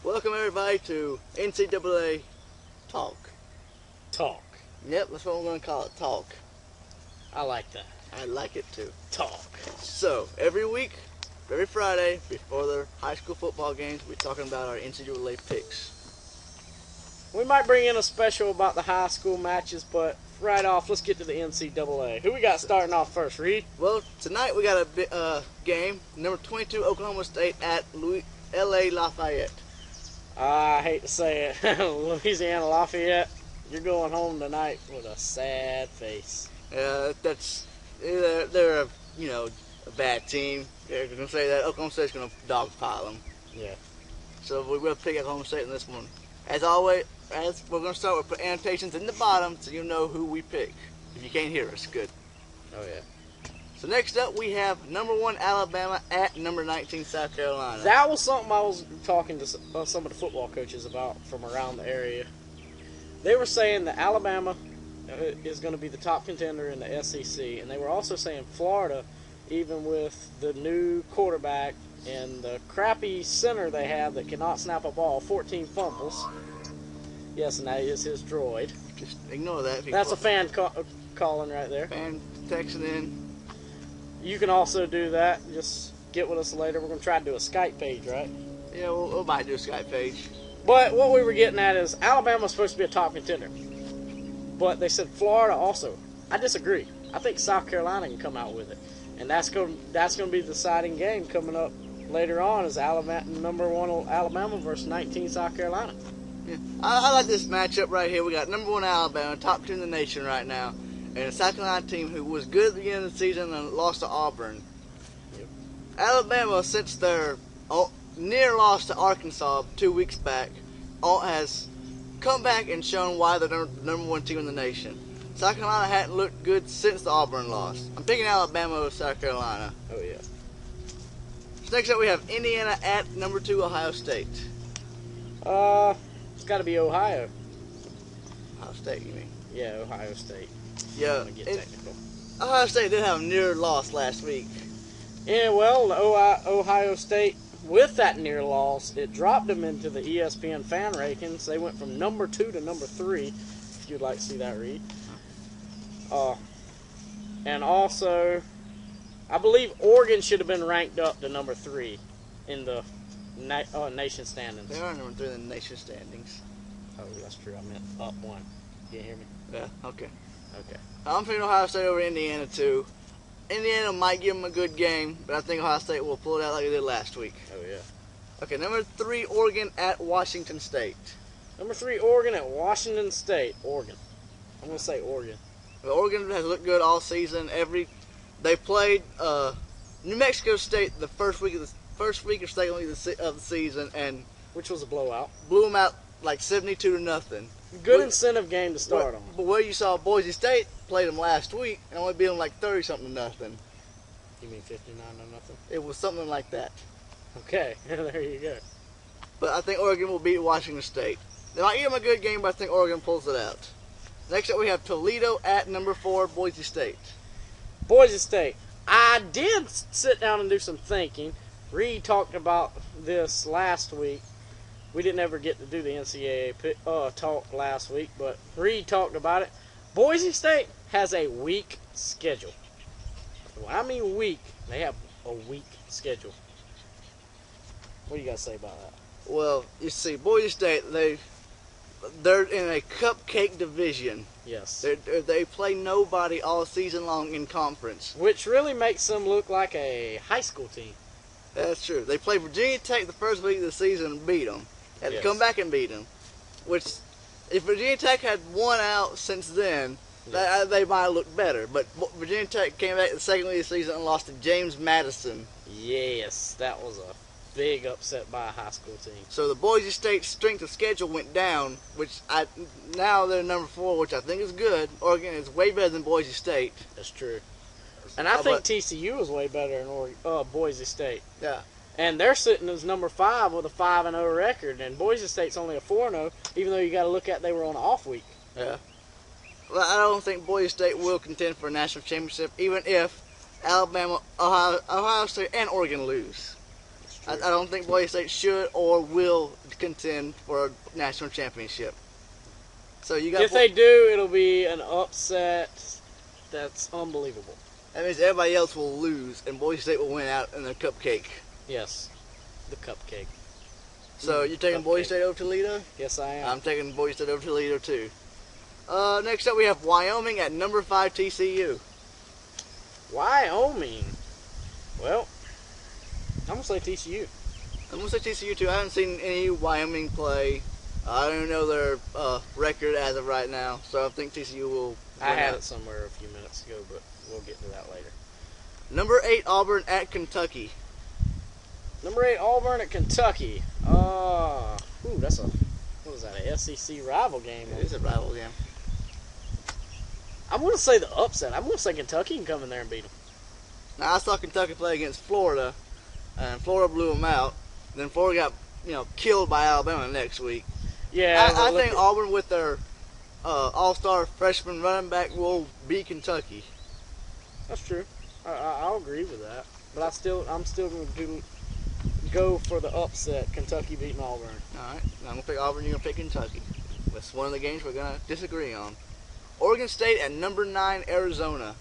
Welcome everybody to NCAA Talk. Talk. Yep, that's what we're going to call it, Talk. I like that. I like it too. Talk. So, every week, every Friday, before the high school football games, we're talking about our NCAA picks. We might bring in a special about the high school matches, but right off, let's get to the NCAA. Who we got starting off first, Reed? Well, tonight we got a game, number 22 Oklahoma State at LA Lafayette. I hate to say it, Louisiana Lafayette, you're going home tonight with a sad face. They're a bad team. They're going to say that Oklahoma State's going to dogpile them. Yeah. So we're going to pick Oklahoma State in this one. As always, we're going to start with put annotations in the bottom so you know who we pick. If you can't hear us, good. Oh, yeah. So next up, we have number 1 Alabama at number 19 South Carolina. That was something I was talking to some of the football coaches about from around the area. They were saying that Alabama is going to be the top contender in the SEC, and they were also saying Florida, even with the new quarterback and the crappy center they have that cannot snap a ball, 14 fumbles. Yes, and that is his droid. Just ignore that. That's a fan calling right there. Fan texting in. You can also do that. Just get with us later. We're going to try to do a Skype page, right? Yeah, we might do a Skype page. But what we were getting at is Alabama's supposed to be a top contender. But they said Florida also. I disagree. I think South Carolina can come out with it. And that's going to be the deciding game coming up later on is Alabama, number 1 Alabama versus 19 South Carolina. Yeah. I like this matchup right here. We got number 1 Alabama, top 2 in the nation right now, and a South Carolina team who was good at the beginning of the season and lost to Auburn. Yep. Alabama, since their near loss to Arkansas 2 weeks back, has come back and shown why they're the number 1 team in the nation. South Carolina hadn't looked good since the Auburn loss. I'm picking Alabama over South Carolina. Oh, yeah. So next up we have Indiana at number 2 Ohio State. It's got to be Ohio. Ohio State, you mean? Yeah, Ohio State. Yeah. I'm gonna get technical. Ohio State did have a near loss last week. Yeah, well, Ohio State, with that near loss, it dropped them into the ESPN fan rankings. They went from number 2 to number 3, if you'd like to see that, Reed. And also, I believe Oregon should have been ranked up to number 3 in the nation standings. They are number 3 in the nation standings. Oh, that's true. I meant up 1. You hear me? Yeah, okay. Okay. I'm picking Ohio State over Indiana, too. Indiana might give them a good game, but I think Ohio State will pull it out like they did last week. Oh, yeah. Okay, number 3, Oregon at Washington State. Number 3, Oregon at Washington State. Oregon. I'm going to say Oregon. Well, Oregon has looked good all season. They played New Mexico State the first week or second week of the season, and Which was a blowout. blew them out like 72-0. Good incentive game to start on. But where you saw Boise State played them last week and only beat them like 30-something to nothing. You mean 59 to nothing? It was something like that. Okay, there you go. But I think Oregon will beat Washington State. They might give them a good game, but I think Oregon pulls it out. Next up, we have Toledo at number 4, Boise State. Boise State. I did sit down and do some thinking. Reed talked about this last week. We didn't ever get to do the NCAA talk last week, but Reed talked about it. Boise State has a weak schedule. When I mean weak, they have a weak schedule. What do you got to say about that? Well, you see, Boise State, they're in a cupcake division. Yes. They play nobody all season long in conference. Which really makes them look like a high school team. That's true. They played Virginia Tech the first week of the season and beat them. Had to come back and beat them. Which, if Virginia Tech had won out since then, they might have looked better. But Virginia Tech came back the second week of the season and lost to James Madison. Yes, that was a big upset by a high school team. So the Boise State strength of schedule went down, now they're number 4, which I think is good. Oregon is way better than Boise State. That's true. And I think TCU is way better than Boise State. Yeah. And they're sitting as number 5 with a 5-0 record, and Boise State's only a 4-0, even though you got to look at they were on an off week. Yeah. Well, I don't think Boise State will contend for a national championship, even if Alabama, Ohio State, and Oregon lose. true. I don't think Boise State should or will contend for a national championship. So you got. If they do, it'll be an upset that's unbelievable. That means everybody else will lose, and Boise State will win out in the cupcake. Yes, the cupcake. So you're taking Boise State over Toledo? Yes, I am. I'm taking Boise State over Toledo too. Next up, we have Wyoming at number 5 TCU. Wyoming. Well, I'm gonna say TCU. I'm gonna say TCU too. I haven't seen any Wyoming play. I don't know their record as of right now, so I think TCU will. I had it somewhere a few minutes ago, but we'll get to that later. Number 8 Auburn at Kentucky. Number 8 Auburn at Kentucky. That's what is that? A SEC rival game? It is a rival game. I'm gonna say the upset. I'm gonna say Kentucky can come in there and beat them. Now I saw Kentucky play against Florida, and Florida blew them out. Then Florida got killed by Alabama next week. Yeah, I think Auburn with their all-star freshman running back will beat Kentucky. That's true. I'll agree with that. But I'm still going to go for the upset. Kentucky beating Auburn. All right, I'm going to pick Auburn. You're going to pick Kentucky. That's one of the games we're going to disagree on. Oregon State at number 9 Arizona.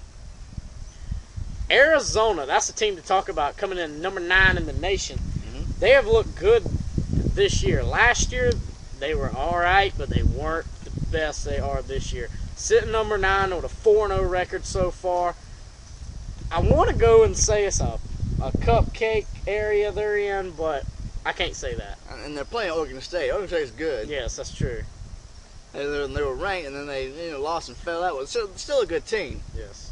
Arizona, that's the team to talk about, coming in number 9 in the nation. Mm-hmm. They have looked good this year. Last year, they were all right, but they weren't the best they are this year. Sitting number 9 with a 4-0 record so far. I want to go and say it's a cupcake area they're in, but I can't say that. And they're playing Oregon State. Oregon State is good. Yes, that's true. They were ranked, and then they lost and fell out. It's still a good team. Yes.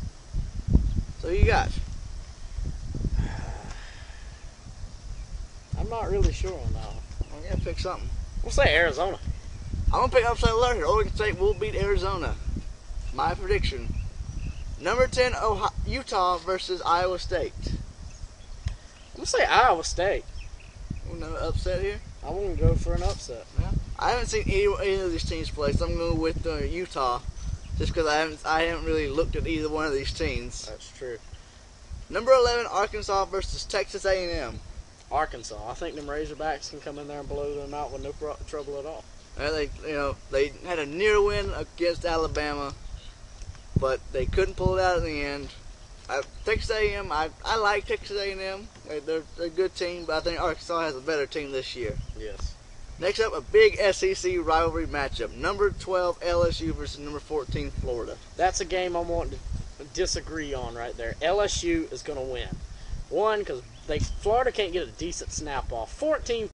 So who you got? I'm not really sure on that one. Well, yeah, pick something. We'll say Arizona. I'm going to pick upside alert here. Oregon State will beat Arizona. My prediction. Number 10, Utah versus Iowa State. I'm going to say Iowa State. No upset here? I want to go for an upset. Yeah. I haven't seen any of these teams play, so I'm going with Utah. Just because I haven't really looked at either one of these teams. That's true. Number 11, Arkansas versus Texas A&M. Arkansas. I think them Razorbacks can come in there and blow them out with no trouble at all. They had a near win against Alabama, but they couldn't pull it out in the end. Texas A&M, I like Texas A&M. They're a good team, but I think Arkansas has a better team this year. Yes. Next up, a big SEC rivalry matchup. Number 12, LSU versus number 14, Florida. That's a game I'm wanting to disagree on right there. LSU is going to win. One, because Florida can't get a decent snap off. 14